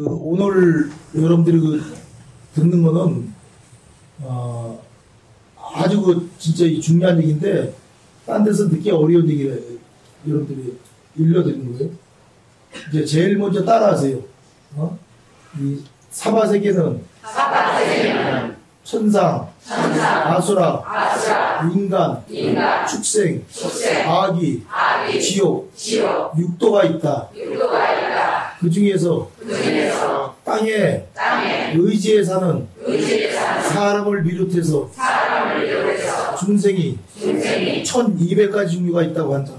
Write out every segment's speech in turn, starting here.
오늘 여러분들이 듣는 거는, 아주 진짜 중요한 얘기인데, 딴 데서 듣기 어려운 얘기를 여러분들이 일러드리는 거예요. 이제 제일 먼저 따라하세요. 이 사바세계는 천상, 아수라, 인간, 축생, 아기, 지옥, 육도가 있다. 그 중에서 땅에 의지에 사는 사람을 비롯해서 중생이 1200가지 종류가 있다고 한다.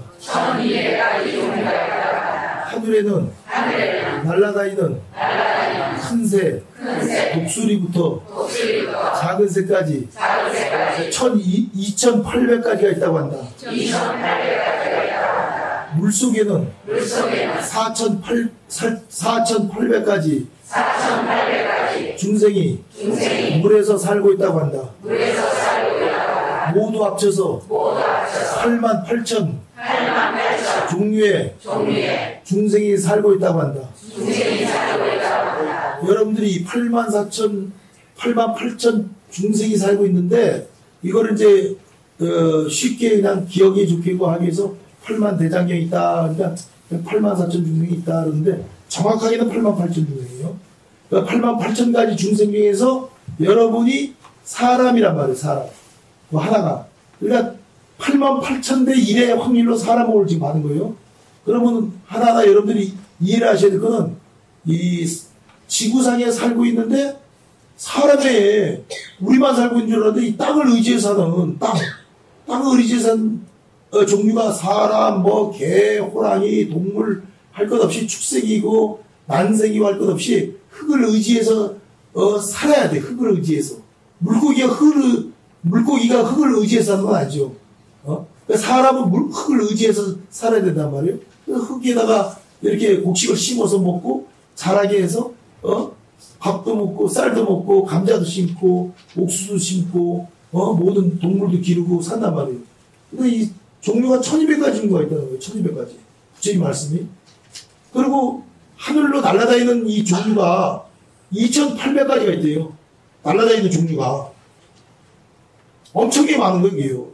하늘에는 날아다니는 큰 새, 독수리부터 작은 새까지 2800가지가 있다고 한다. 물속에는 4800가지 중생이 물에서 살고 있다고 한다. 모두 합쳐서 88,000 종류의 중생이 살고 있다고 한다. 여러분들이 88,000 중생이 살고 있는데, 이거를 이제 쉽게 그냥 기억에 좋게 하기 위해서 8만 대장경이 있다. 그러니까 84,000 중생이 있다. 그러는데 정확하게는 88,000 중생이에요. 그러니까 88,000가지 중생 중에서 여러분이 사람이란 말이에요. 사람. 그 하나가. 그러니까 88,000대 1의 확률로 사람을 지금 하는 거예요. 그러면 하나하나 여러분들이 이해를 하셔야 될 거는, 이 지구상에 살고 있는데 사람에 우리만 살고 있는 줄 알았는데, 이 땅을 의지해서 사는 땅을 의지해서 사는 종류가 사람, 개, 호랑이, 동물 할 것 없이 축생이고 난생이고 할 것 없이 흙을 의지해서 살아야 돼. 흙을 의지해서. 물고기가 흙을 의지해서 사는 건 아니죠. 그러니까 사람은 흙을 의지해서 살아야 된단 말이에요. 흙에다가 이렇게 곡식을 심어서 먹고 자라게 해서 밥도 먹고 쌀도 먹고 감자도 심고 옥수수 심고 모든 동물도 기르고 산단 말이에요. 근데 이 종류가 1200가지 종류가 있다는 거예요. 1200가지. 부처님 말씀이. 그리고 하늘로 날아다니는 이 종류가 2800가지가 있대요. 날아다니는 종류가. 엄청나게 많은 거예요.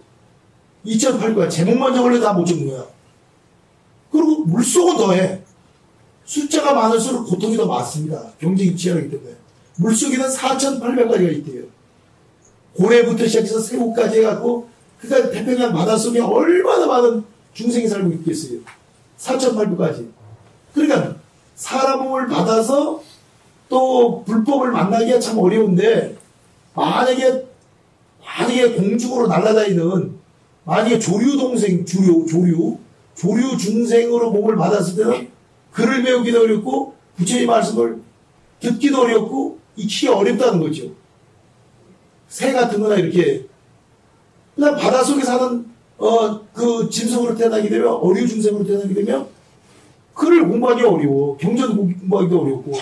2800가지. 제목만 적을래 다 못 적는 거야. 그리고 물속은 더해. 숫자가 많을수록 고통이 더 많습니다. 경쟁이 치열하기 때문에. 물속에는 4800가지가 있대요. 고래부터 시작해서 새우까지 해갖고, 그러니까 태평양 바닷속에 얼마나 많은 중생이 살고 있겠어요. 4800가지. 그러니까 사람 몸을 받아서 또 불법을 만나기가 참 어려운데, 만약에 공중으로 날아다니는, 만약에 조류 중생으로 몸을 받았을 때는 글을 배우기도 어렵고 부처의 말씀을 듣기도 어렵고 익히기가 어렵다는 거죠. 새 같은 거나 이렇게 그냥 바닷속에 사는 그 짐승으로 태어나게 되면, 어류 중생으로 태어나게 되면 글을 공부하기 어려워. 경전도 공부하기도 어렵고.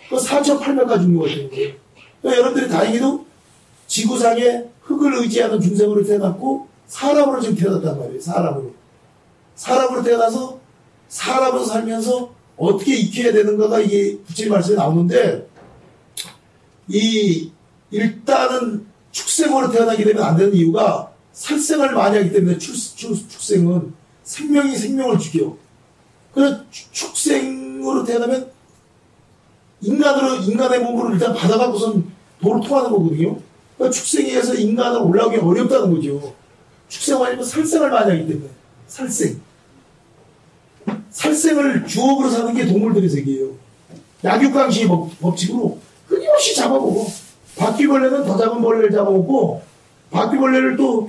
그 4,800가지 종류가 되는 거예요. 그러니까 여러분들이 다행히도 지구상에 흙을 의지하는 중생으로 태어났고 사람으로 지금 태어났단 말이에요. 사람으로 태어나서 사람으로 살면서 어떻게 익혀야 되는가가 이게 부처님 말씀에 나오는데, 일단은 축생으로 태어나게 되면 안 되는 이유가 살생을 많이 하기 때문에 축생은 생명이 생명을 죽여. 그래서 축생으로 태어나면 인간의 몸으로 일단 받아갖고선 도를 통하는 거거든요. 그러니까 축생에서 인간을 올라오기 어렵다는 거죠. 축생 아니면 살생을 많이 하기 때문에. 살생을 주업으로 사는 게 동물들의 세계예요. 약육강식의 법칙으로 끊임없이 잡아먹어. 바퀴벌레는 더 작은 벌레를 잡아먹고, 바퀴벌레를 또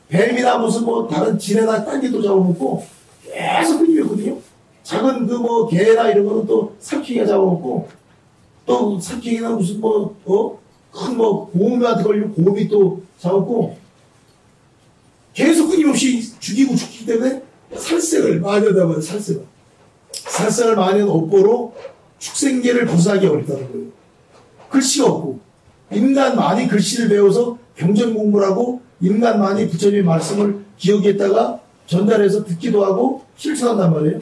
뱀이나 무슨 다른 지네나 딴 게 또 잡아먹고 계속 끊임이거든요. 작은 개나 이런 거는 또 삼키기가 잡아먹고, 또 삼키기나 무슨 큰 곰한테 걸리면 곰이 또 잡았고, 계속 끊임없이 죽이기 때문에 살생을 많이 하다 보면 살생을 많이 하는 업보로 축생계를 부수하기 어렵다는 거예요. 글씨가 없고, 인간만이 글씨를 배워서 경전 공부를 하고, 인간만이 부처님의 말씀을 기억했다가 전달해서 듣기도 하고 실천한단 말이에요.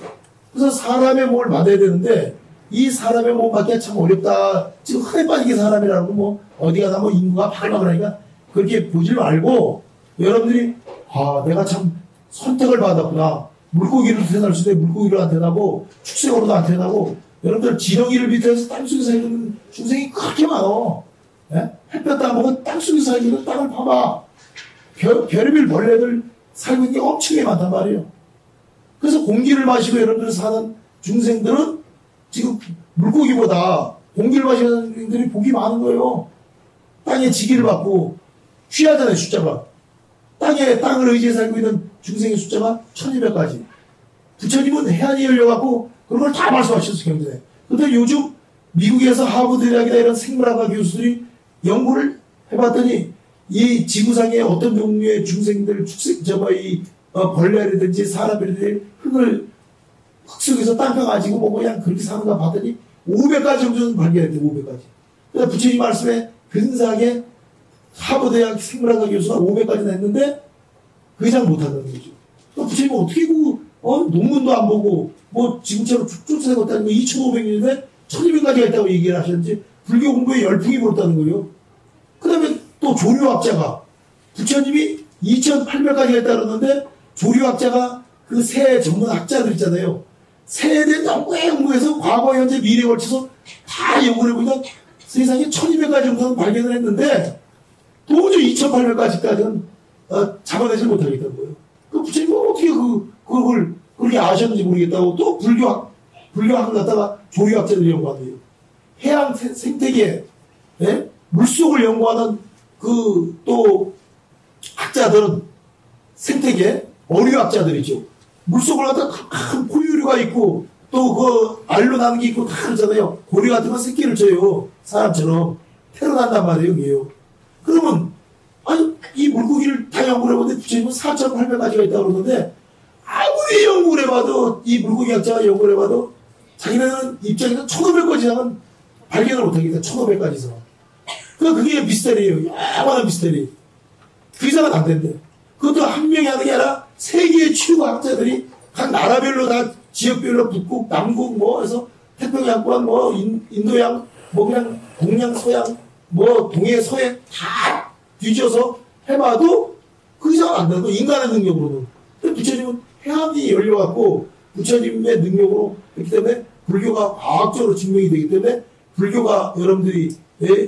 그래서 사람의 몸을 받아야 되는데, 이 사람의 몸 받기가 참 어렵다. 지금 흔해 빠지게 사람이라고 뭐 어디 가나 뭐 인구가 많아 그러니까 그렇게 보지 말고 여러분들이 내가 참 선택을 받았구나. 물고기를 태어날 수 있는데 물고기를 안 태어나고 축생으로도 안 태어나고 여러분들 지렁이를 비롯해서 땅속에 살고 중생이 그렇게 많아. 예? 햇볕 안 보고 땅속에 살고 있는 땅을 봐봐. 별의별 벌레들 살고 있는 게 엄청나게 많단 말이에요. 그래서 공기를 마시고 여러분들 사는 중생들은 지금 물고기보다 공기를 마시는 사람들이 복이 많은 거예요. 땅에 지기를 받고 귀하잖아요, 숫자가. 땅을 의지해 살고 있는 중생의 숫자가 1200가지. 부처님은 해안이 열려갖고 그런 걸 다 말씀하셨어요, 경전에. 근데 요즘 미국에서 하버드 대학이나 이런 생물학과 교수들이 연구를 해봤더니 이 지구상의 어떤 종류의 중생들, 벌레라든지 사람이라든지 흙 속에서 땅가 가지고 뭐 그냥 그렇게 사는가 봤더니 500가지 정도는 발견했대요, 500가지. 그래서 부처님 말씀에 근사하게 하버드대학 생물학과 교수가 500가지나 했는데 그 이상 못한다는 거죠. 부처님은 어떻게 논문도 안 보고 뭐 지금처럼 쫓아내고 있다는 거 2500년인데 1200가지가 있다고 얘기를 하셨는지 불교 공부에 열풍이 불었다는 거예요. 그 다음에 또 조류학자가 부처님이 2800가지가 있다고 그러는데 조류학자가 그 새 전문 학자들 있잖아요. 새에 대한 연구해서 과거, 현재, 미래에 걸쳐서 다 연구를 해보니까 세상에 1200가지 정도는 발견을 했는데 도저히 2800가지까지는 잡아내지 못하겠다는 거예요. 그 부처님은 어떻게 그걸 그렇게 아셨는지 모르겠다고 또 불교학 갖다가 조류학자들이 연구한대요. 해양 생태계, 예? 물속을 연구하는 또 학자들은 생태계, 어류학자들이죠. 물속을 갖다 큰 포유류가 있고 또 그 알로 나는 게 있고 다 그러잖아요. 고리 같은 건 새끼를 쳐요. 사람처럼 태어난단 말이에요, 이게요. 그러면 이 물고기를 다 연구를 해보는데 부처님은 4800가지가 있다고 그러는데 아무리 연구를 해봐도 이 물고기 학자가 연구를 해봐도 자기네는 입장에서 1500가지 이상은 발견을 못하겠다. 1500가지 이상. 그러니까 그게 미스터리예요. 야만한 미스터리. 그 이상은 안 된대. 그것도 한 명이 하는 게 아니라 세계의 최고 학자들이 각 나라별로 다 지역별로 북극, 남극 뭐 해서 태평양권 뭐 인도양 뭐 그냥 동양, 서양 뭐 동해, 서해 다 뒤져서 해봐도 그 이상은 안 되는 거. 인간의 능력으로는. 부처님은 해안이 열려갖고 부처님의 능력으로 그렇기 때문에 불교가 과학적으로 증명이 되기 때문에 불교가 여러분들이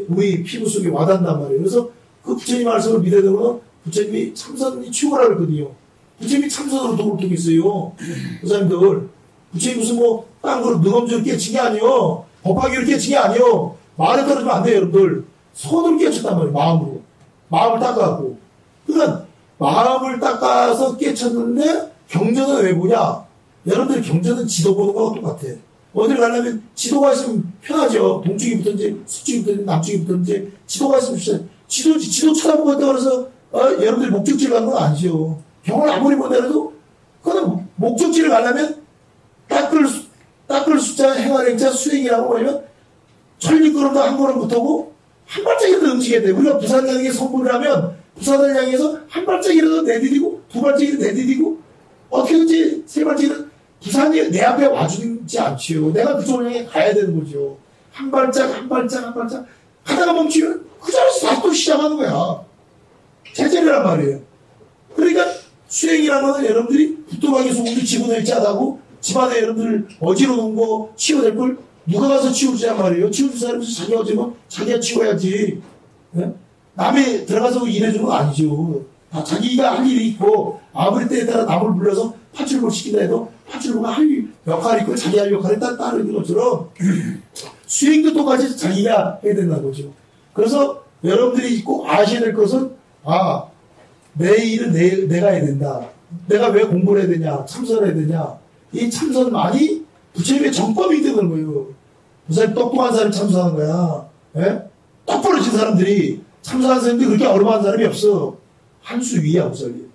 우리 피부 속에 와닿는단 말이에요. 그래서 그 부처님 말씀을 믿어야 되면 부처님이 참선이 최고라고 했거든요. 부처님이 참선으로 도를 통해 있어요. 그 사람들. 부처님이 무슨 뭐 땅으로 능엄지로 깨친 게 아니에요. 법화기로 깨친 게 아니에요. 말에 떨어지면 안 돼요, 여러분들. 손으로 깨쳤단 말이에요, 마음으로. 마음을 닦아갖고. 그러니까 마음을 닦아서 깨쳤는데 경전은 왜 보냐? 여러분들 경전은 지도 보는 거랑 똑같아. 어디를 가려면 지도가 있으면 편하죠. 동쪽이 붙든지 서쪽이 붙든지 남쪽이 붙든지 지도가 있으면 편하죠. 지도 쳐다보고 있다고 해서 여러분들이 목적지를 가는 건 아니죠. 경을 아무리 보내도 그거는 목적지를 가려면 닦을 숫자, 행할 행자, 수행이라고 하면 천리걸음도 한 걸음 붙어고 한 발짝이라도 움직여야 돼. 우리가 부산 가는 게 성불을 하면 부산을 향해서 한 발짝이라도 내디디고 두 발짝이라도 내디디고 어떻게든지 세 발짝이라도 부산이 내 앞에 와주지 않지요. 내가 그쪽을 향해 가야 되는 거죠. 한 발짝 하다가 멈추면 그 자리에서 다시 또 시작하는 거야. 제자리란 말이에요. 그러니까 수행이라는 건 여러분들이 부뚜막에 소금도 집어낼지 않다고 집안에 여러분들 어지러 놓은 거 치워낼 걸 누가 가서 치워주란 말이에요. 치워줄 사람이 자기가 어지면 자기가 치워야지. 네? 남이 들어가서 일해주는 건 아니죠. 다 자기가 할 일이 있고 아무리 때에 따라 남을 불러서 파출부를 시킨다 해도 파출부가 할 역할이 있고 자기 할 역할에 따르는 것처럼 수행도 똑같이 자기가 해야 된다는 거죠. 그래서 여러분들이 꼭 아셔야 될 것은 내 일은 내가 해야 된다. 내가 왜 공부를 해야 되냐, 참선을 해야 되냐. 이 참선만이 부처님의 정법이 되는 거예요. 무슨 똑똑한 사람이 참선하는 거야. 예? 똑부러진 사람들이 참선하는 사람들이 그렇게 어려워하는 사람이 없어. 한 수 위야, 우선이.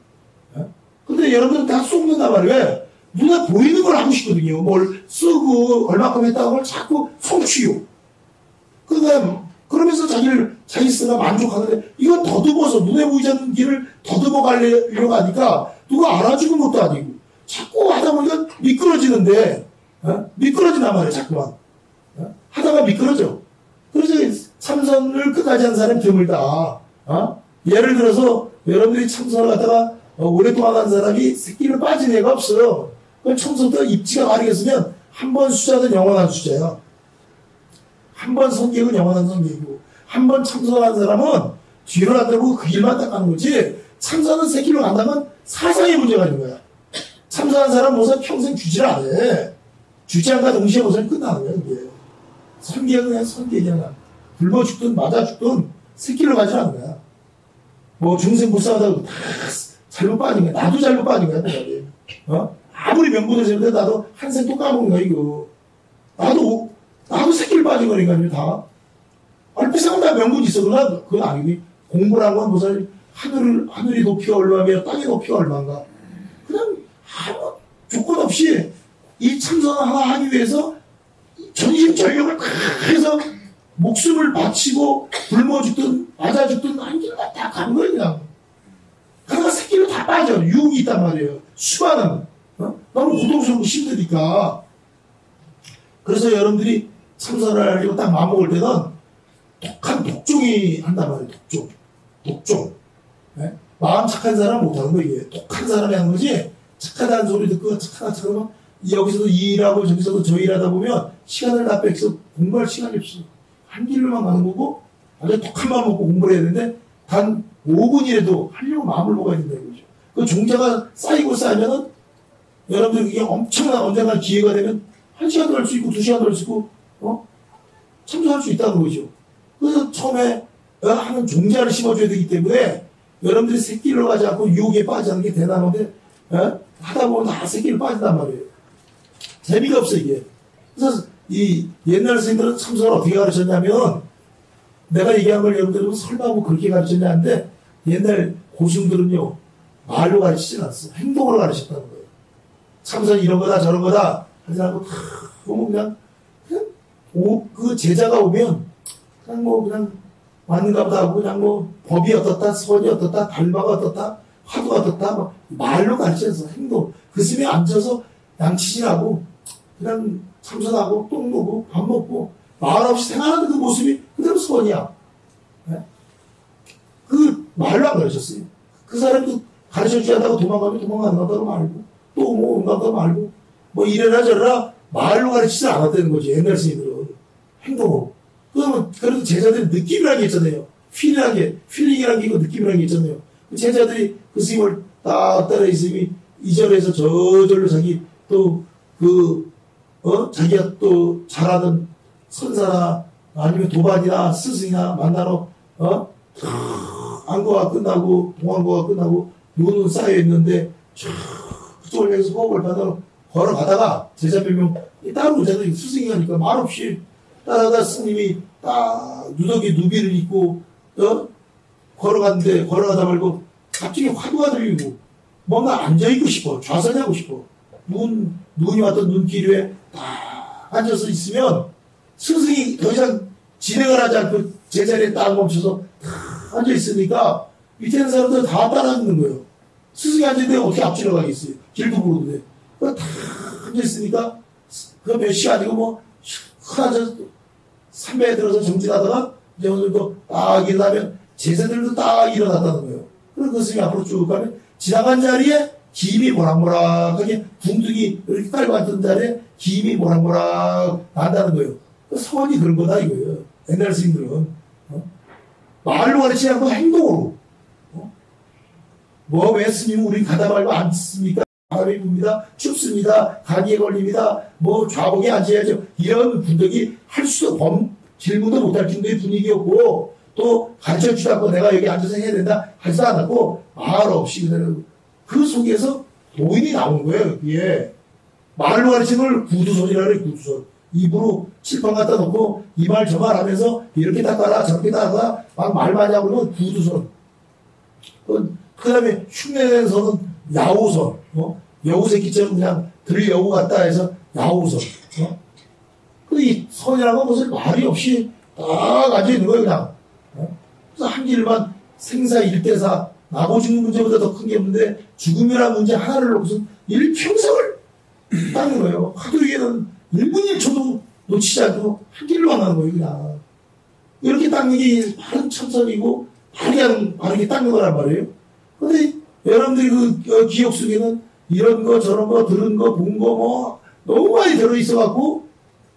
예? 근데 여러분들은 다 쏟는단 말이에요. 왜? 눈에 보이는 걸 하고 싶거든요. 뭘 쓰고 얼마큼 했다고 걸 자꾸 성취요. 그러면서 자기 스스로 만족하는데 이건 더듬어서 눈에 보이지 않는 길을 더듬어 가려고 하니까 누가 알아주는 것도 아니고 자꾸 하다 보니까 미끄러지는데 미끄러진단 말이에요. 자꾸만. 하다가 미끄러져. 그래서 참선을 끝까지 한 사람이 드물다. 예를 들어서 여러분들이 참선을 하다가 오랫동안 한 사람이 새끼를 빠진 애가 없어요. 그럼 처음부터 입지가 가리겠으면 한 번 수자는 영원한 수자야. 한 번 성격은 영원한 성격이고 한 번 참선한 사람은 뒤를 안 들고 그 길만 딱 가는 거지. 참선은 새끼로 간다면 사상의 문제가 있는 거야. 참선한 사람 모습 평생 주지를 안 해. 주지안과 동시에 모습이 끝나는 거야. 이게. 성격은 그냥 성격이야. 굶어 죽든 맞아 죽든 새끼를 가지 않는 거야. 뭐 중생 불쌍하다고 다 잘못 빠진 거야. 나도 잘못 빠진 거야. 아무리 명분을 세는데 나도 한 생 또 까먹은 거야 이거. 나도 새끼를 빠진 거니까요 다. 얼핏하면 다 명분이 있어. 그건 아니고 공부란 건 무슨 하늘이 높이가 얼마며 땅의 높이가 얼마인가. 그냥 아무 조건 없이 이 참선을 하나 하기 위해서 전심전력을 다 해서 목숨을 바치고 굶어 죽든 맞아 죽든 한 길만 딱 가는 거예요 그냥. 그러다가 새끼를 다 빠져. 유혹이 있단 말이에요. 수많은 너무 고통스럽고 힘드니까. 그래서 여러분들이 참선을 하려고 딱 마음먹을 때는 독한 독종이 한단 말이에요. 독종. 네? 마음 착한 사람 못하는 거 이게. 독한 사람이 하는 거지. 착하다는 소리 듣고 착하다 여기서도 이 일하고 저기서도 저 일하다 보면 시간을 다 뺏겨 공부할 시간이 없어. 한 길로만 가는 거고 아주 독한 마음 먹고 공부를 해야 되는데 단 5분이라도 하려고 마음을 먹어야 된다는 거죠. 그 종자가 쌓이고 쌓이면은 여러분들 그게 엄청난 언젠가 기회가 되면 1시간도 할 수 있고 2시간도 할 수 있고 참석할 수 있다는 거죠. 그래서 처음에 하는 종자를 심어줘야 되기 때문에 여러분들이 새끼를 가지 않고 유혹에 빠지는 게 대단한데 하다 보면 다 새끼를 빠진단 말이에요. 재미가 없어 이게. 그래서 이 옛날 선생님들은 참선을 어떻게 가르쳤냐면 내가 얘기한 걸 여러분들은 설마하고 그렇게 가르쳤냐는데 옛날 고승들은요 말로 가르치진 않았어. 행동으로 가르쳤다는 거예요. 참선 이런 거다 저런 거다 하지 않고 다 보면 그냥 그 제자가 오면 그냥 맞는가 보다 하고 그냥 법이 어떻다 선이 어떻다 달마가 어떻다 화두가 어떻다 막 말로 가르쳐서 행동 그 스님에 앉아서 양치질하고 그냥 참선하고 똥 누고 밥 먹고 말 없이 생활하는 그 모습이 그대로 선이야. 네? 그 말로 안 가르쳤어요. 그 사람도 가르쳐주지 않다고 도망가면 도망가는 것도 말고 또 온갖 거 말고 이래라 저래라 말로 가르치지 않았다는 거지. 옛날 스님들은 행동으로. 그러면 그래도 제자들이 느낌이라는 게 있잖아요. 필링이라는 게 있고 느낌이라는 게 있잖아요. 제자들이 그 스님을 딱 따라 이 스님이 이 절에서 저절로 자기 또 자기가 또 잘하는 선사나 아니면 도반이나 스승이나 만나러 안거가 끝나고 동안거가 끝나고 눈은 쌓여 있는데 그쪽을 향해서 호흡을 받아 걸어가다가 제자 몇 명 따로 오잖아요. 스승이 가니까 말없이 따라가다 스님이 딱 누비를 입고 걸어갔는데 걸어가다 말고 갑자기 화두가 들리고 뭔가 앉아있고 싶어. 좌선하고 싶어. 눈이 왔던 눈길 위에 딱 앉아서 있으면 스승이 더 이상 진행을 하지 않고 제자리에 딱 멈춰서 딱 앉아있으니까 밑에 있는 사람들 다 따라앉는 거예요. 스승이 앉았는데 어떻게 앞질러 가겠어요. 길도 모르는데. 다 앉아있으니까 그 몇 시간이고 앉아서 삼배에 들어서 정진하다가 이제 오늘도 딱 일어나면 제자들도 딱 일어났다는 거예요. 그래서 그 스승이 앞으로 쭉 가면 지나간 자리에 김이 모락모락하게 궁둥이 이렇게 깔고 앉던 자리에 김이 모락모락 난다는 거예요. 선이 그런 거다 이거예요. 옛날 스님들은 말로 가르치지 않고 행동으로 왜 스님 우리 가다 말고 앉습니까? 바람이 붑니다. 춥습니다. 감기에 걸립니다. 좌복에 앉아야죠. 이런 분들이 할 수도 질문도 못할 정도의 분위기였고 또 가르쳐주지 않고 내가 여기 앉아서 해야 된다 하지도 않았고 말 없이 그대로 그 속에서 도인이 나오는 거예요. 그게 말로 가르치는 걸 구두손이라 그래. 구두손. 입으로 칠판 갖다 놓고 이 말 저 말 하면서 이렇게 닦아라 저렇게 닦아라 막 말 많이 하고 그러면 구두손. 그 다음에 흉내내는 손은 야우손. 여우새끼처럼 그냥 들여우 같다 해서 야우손. 이 손이라는 건 무슨 말이 없이 딱 앉아있는 거예요. 그냥. 그래서 한 길만 생사 일대사 나고 죽는 문제보다 더 큰 게 없는데 죽음이라는 문제 하나를 놓고서 일평생을 닦는 거예요. 하루에는 1분 1초도 놓치지 않고 한 길로 가는 거예요, 그냥. 이렇게 닦는 게 바른 천선이고, 바르게 닦는 거란 말이에요. 근데 여러분들이 기억 속에는 이런 거, 저런 거, 들은 거, 본 거, 너무 많이 들어있어갖고,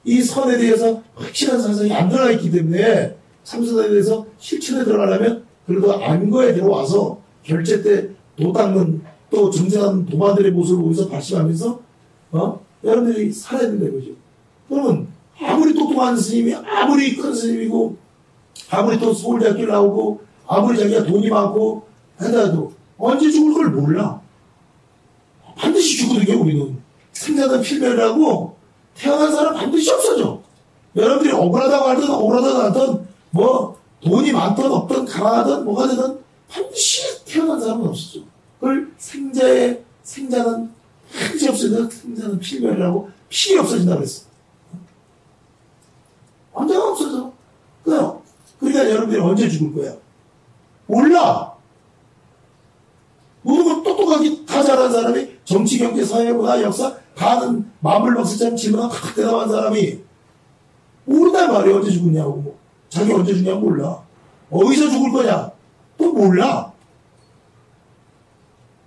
이 선에 대해서 확실한 사상이 안 들어가 있기 때문에, 참선에 대해서 실천에 들어가려면, 그래도 안거에 들어와서, 결제 때 도 닦는, 또 정정한 도마들의 모습을 보면서 발심하면서, 여러분들이 살아야 된다, 이거죠. 그러면, 아무리 똑똑한 스님이, 아무리 큰 스님이고, 아무리 또 서울대학교를 나오고, 아무리 자기가 돈이 많고, 하더라도, 언제 죽을 걸 몰라. 반드시 죽거든요, 우리는. 생자는 필멸이라고, 태어난 사람 반드시 없어져. 여러분들이 억울하다고 하든, 억울하다고 하든, 돈이 많든, 없든, 가난하든, 뭐가 되든, 반드시 태어난 사람은 없어져. 그걸 생자는 반드시 없어진다. 생자는 필멸이라고, 필이 없어진다고 그랬어. 언제가 없어져. 그러니까 여러분들이 언제 죽을 거야? 몰라. 모든 걸 똑똑하게 다 잘하는 사람이 정치, 경제, 사회, 문화, 역사 다 아는 마물박스처럼 질문한 다 대답한 사람이 모른단 말이야. 언제 죽느냐고. 자기 언제 죽냐고 몰라. 어디서 죽을 거냐? 또 몰라.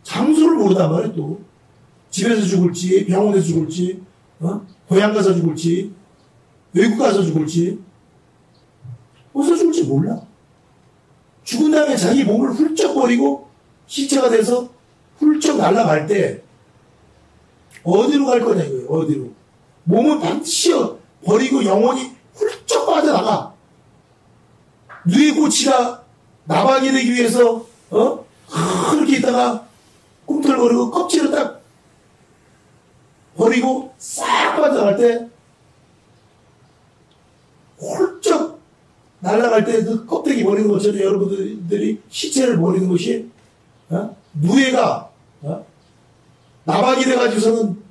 장소를 모르단 말이야. 또 집에서 죽을지, 병원에서 죽을지, 고향 가서 죽을지, 외국 가서 죽을지, 어디서 죽을지 몰라. 죽은 다음에 자기 몸을 훌쩍 버리고 시체가 돼서 훌쩍 날아갈 때 어디로 갈 거냐 이거예요. 어디로. 몸은 반드시 버리고 영혼이 훌쩍 빠져나가. 누에 고치가 나방이 되기 위해서 그렇게 있다가 꿈틀거리고 껍질을 딱 버리고 싹 빠져나갈 때 훌쩍 날아갈 때 그 껍데기 버리는 것처럼 여러분들이 시체를 버리는 것이 누에가 나박이 돼가지고서는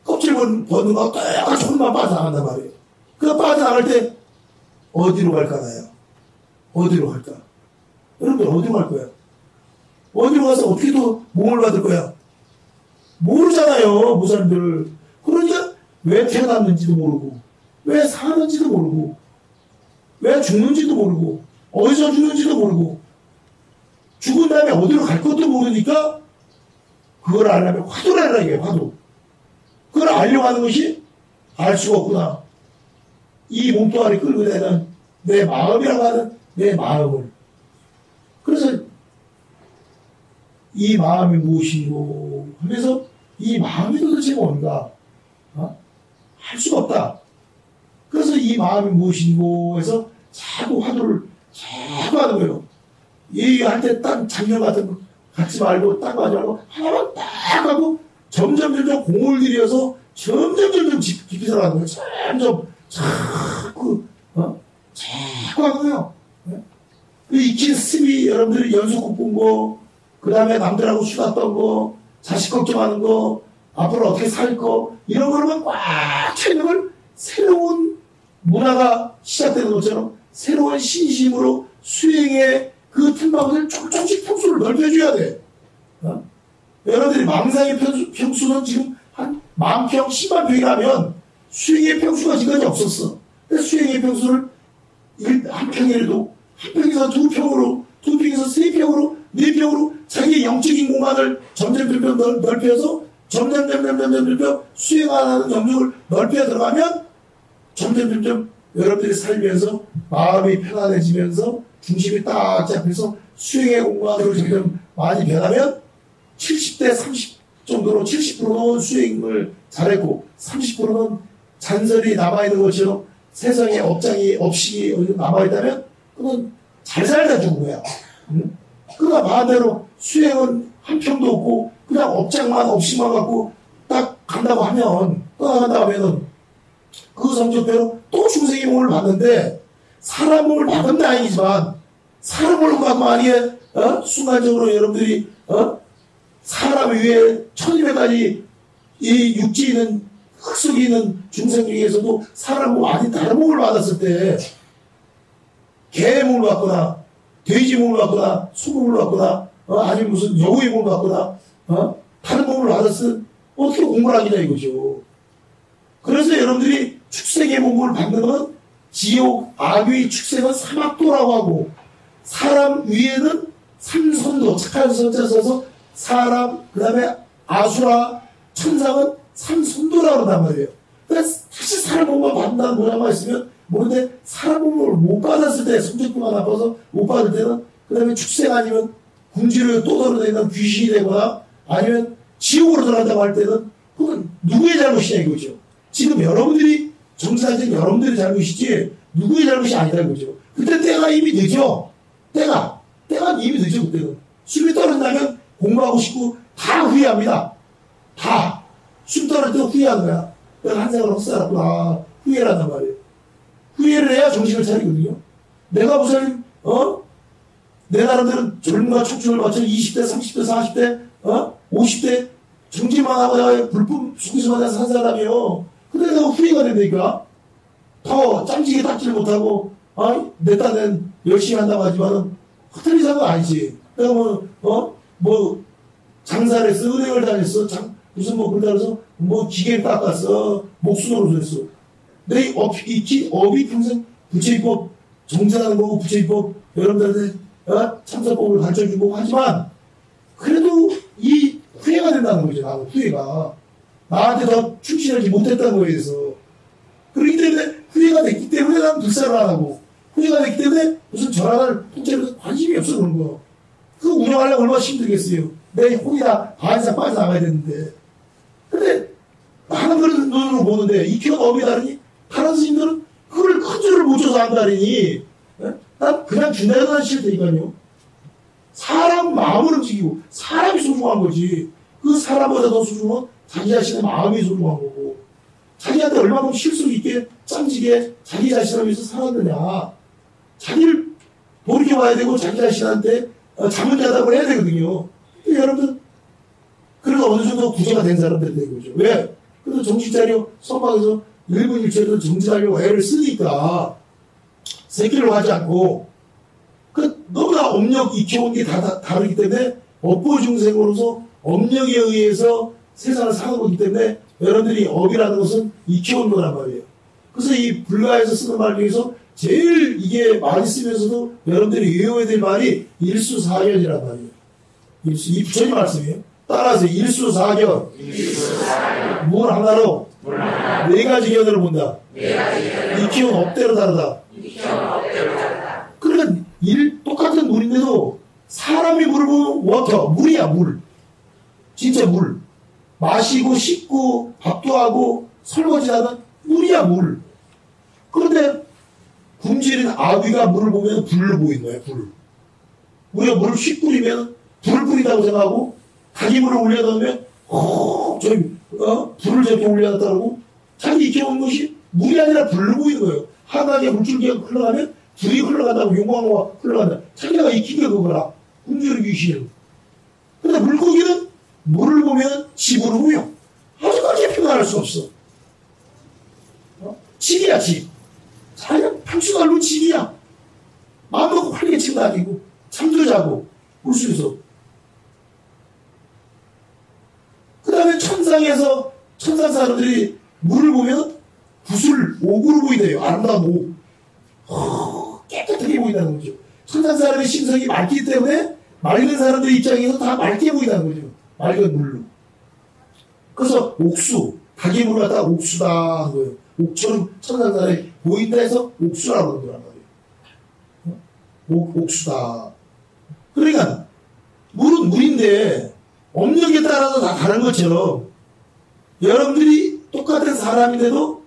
껍질 버는 거 똑같이 홀만 빠져나간단 말이에요. 그 빠져나갈 때 어디로 갈까나요? 어디로 갈까? 여러분들 어디로 갈 거야? 어디로 가서 어떻게 또 몸을 받을 거야? 모르잖아요, 무사람들. 그러니까 왜 태어났는지도 모르고, 왜 사는지도 모르고, 왜 죽는지도 모르고, 어디서 죽는지도 모르고, 죽은 다음에 어디로 갈 것도 모르니까, 그걸 알려면 화두를 해라, 이게 화두. 그걸 알려고 하는 것이 알 수가 없구나. 이 몸뚱아리 끌고 다니는 내 마음이라고 하는 내 마음을. 그래서 이 마음이 무엇이고 하면서 이 마음이 도대체 뭔가 할 수가 없다. 그래서 이 마음이 무엇이고 해서 자꾸 화두를 자꾸 하는 거예요. 얘기할 때 딱 장면 같은 거 갖지 말고 딱 하지 말고 하나만 딱 하고 점점 공을 들여서 점점 깊이 들어가는 거예요. 점점 자꾸 하는 거예요. 그 익힌 습이 여러분들이 연속곡 본 거, 그 다음에 남들하고 수다 떤 거, 자식 걱정하는 거, 앞으로 어떻게 살 거, 이런 거로만 꽉 차 있는 걸 새로운 문화가 시작되는 것처럼 새로운 신심으로 수행의 그 틈바구니를 조금씩 평수를 넓혀줘야 돼. 여러분들이 망상의 평수는 지금 한 10,000평, 100,000평이라면 수행의 평수가 지금까지 없었어. 그래서 수행의 평수를 한 평이라도 한 평에서 두 평으로, 두 평에서 세 평으로, 네 평으로 자기의 영적인 공간을 점점 넓혀서 점점 수행하는 영역을 넓혀 들어가면 점점 여러분들이 살면서 마음이 편안해지면서 중심이 딱 잡혀서 수행의 공간으로 점점 많이 변하면 70대 30 정도로 70%는 수행을 잘했고 30%는 잔설이 남아있는 것처럼 세상에 업장이 없이 남아있다면 그건 잘 살다 죽은 거야. 그러나 반대로 수행은 한 평도 없고 그냥 업장만 없이만 갖고 딱 간다고 하면 떠나간다고 하면은 그 성적대로 또 중생의 몸을 받는데 사람 몸을 받은 다행이지만 사람 몸을 받고 아니에 순간적으로 여러분들이 사람 위에 1200가지 이 육지에 있는 흙 속에 있는 중생 중에서도 사람 몸 아닌 다른 몸을 받았을 때 개 몸을 받거나 돼지 몸을 받거나 소 몸을 받거나 아니면 무슨 여우의 몸을 받거나 다른 몸을 받았을 때 어떻게 공부를 하겠냐 이거죠. 그래서 여러분들이 축생의 몸을 받는 건 지옥 악의 축생은 사막도라고 하고 사람 위에는 삼선도 착한 선자 써서 사람 그 다음에 아수라 천상은 삼선도라고 그런단 말이에요. 그러니까 다시 사람 몸을 받는다는 모양만 있으면 모르는데 사람 몸을 못 받았을 때 성적표가 나빠서 못 받을 때는 그 다음에 축생 아니면 궁지로 또다로 되는 귀신이 되거나 아니면 지옥으로 들어간다고 할 때는 그건 누구의 잘못이냐 이거죠. 지금 여러분들이 정치사진 여러분들의 잘못이지 누구의 잘못이 아니다 이거죠. 그때 때가 이미 늦어. 때가 이미 늦어. 그때는 숨이 떨어진다면 공부하고 싶고 다 후회합니다. 다 숨 떨어질 때 후회하는 거야. 내가 한 생을 헛살았구나 후회를 한단 말이에요. 후회를 해야 정신을 차리거든요. 내가 무슨 내 나름대로 젊음과 청춘을 바쳐 20대 30대 40대 50대 정지만 하고 내가 불법 속에서만 산 사람이에요. 근데 내가 후회가 된다니까. 더 짬지게 닦지를 못하고 내 딴엔 열심히 한다고 하지만은 헛소리 건 아니지. 내가 뭐 장사를 했어, 은행을 다녔어, 무슨 그러다 그래서 기계를 닦았어, 목숨으로 했어. 내 업이 평생 부채입법 정산하는 거고 부채입법 여러분들한테 참사법을 가르쳐주고 하지만 그래도 이 후회가 된다는 거죠. 나는 후회가 나한테 더 충실하지 못했다는 거에 대해서. 그렇기 때문에 후회가 됐기 때문에 나는 불사를 안 하고 후회가 됐기 때문에 무슨 전화를 통째로 관심이 없어 그런 거. 그거 운영하려면 얼마나 힘들겠어요. 내 혼이 다 반 이상 빠져나가야 되는데. 근데 나는 그런 눈으로 보는데 익혀온 업이 다르니 다른 스님들은 그걸 큰 줄을 못 줘서 한다니. 난 그냥 준다해도 난 싫다니까요. 사람 마음을 움직이고 사람이 소중한 거지. 그 사람보다 더 소중한 자기 자신의 마음이 소중한 거고 자기한테 얼마나 실속 있게 짱지게 자기 자신을 위해서 살았느냐. 자기를 돌이켜봐야 되고 자기 자신한테 자문자답을 해야 되거든요. 여러분들 그래도 어느 정도 구제가 된 사람들이 된 거죠. 왜? 그래도 정신차려 선방에서 1분 1초라도 정신하려고 애를 쓰니까 새끼로 하지 않고 너무나 업력 익혀온 게 다르기 때문에 업보중생으로서 업력에 의해서 세상을 사는 거기 때문에 여러분들이 업이라는 것은 익혀온 거란 말이에요. 그래서 이 불가에서 쓰는 말 중에서 제일 이게 많이 쓰면서도 여러분들이 외워야 될 말이 일수사견이란 말이에요. 이 부처님 말씀이에요. 따라서 일수사견. 물 하나로 네 가지 견으로 본다. 익혀온 업대로 다르다. 그러니까 똑같은 물인데도 사람이 물을 보면 워터, 물이야, 물. 진짜 물. 마시고 씻고 밥도 하고 설거지하는 물이야, 물. 그런데 굶주린 아귀가 물을 보면 불을 보이는 거야, 불. 우리가 물을 휙 뿌리면 불을 뿌린다고 생각하고 자기 물을 올려놓으면 불을 저렇게 올려놨다고 자기 익혀온 것이 물이 아니라 불로 보이는 거예요. 한강에 물줄기가 흘러가면 불이 흘러간다고 용광로가 흘러간다. 자기가 익힌 게 그거라. 굶주린 귀신. 근데 물고기는 물을 보면 집으로 보여. 아직까지 표현할 수 없어. 집이야, 집. 자기가 평수 넓은 집이야. 마음 먹고 활게 치는 거 아니고 잠도 자고 물속에서. 그 다음에 천상 사람들이 물을 보면 구슬, 옥으로 보인대요. 아름다운 옥. 깨끗하게 보인다는 거죠. 천상 사람의 심성이 맑기 때문에 맑은 사람들 입장에서 다 맑게 보인다는 거죠. 맑은 물로. 그래서 옥수, 닭의 물을 갖다가 옥수다 하는 거예요. 옥처럼 천상 사람이 보인다 해서 옥수라고 하는 거란 말이에요. 옥수다. 그러니까 물은 물인데 업력에 따라서 다 다른 것처럼 여러분들이 똑같은 사람인데도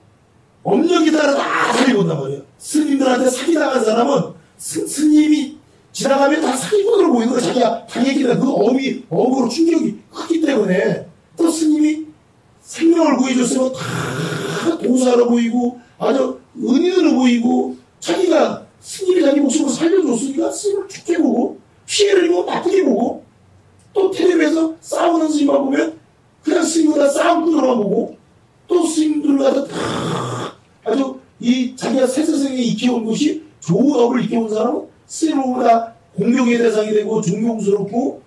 업력에 따라 다 살려본단 말이에요. 스님들한테 사기당한 사람은 스님이 지나가면 다 사기꾼으로 보이는 거야. 자기가 당했기는 그 업으로 충격이 크기 때문에 또 스님이 생명을 구해줬으면 다 도사로 보이고 아주 은인으로 보이고 자기가 스님이 자기 목숨을 살려줬으니까 스님을 죽게 보고 피해를 입으면 나쁘게 보고 또 텔레비에서 싸우는 스님만 보면 그냥 스님보다 싸움꾼으로만 보고 또 스님들을 가서 다 아주 자기가 세세상에 익혀온 것이 좋은 업을 익혀온 사람은 스님보다 공경의 대상이 되고 존경스럽고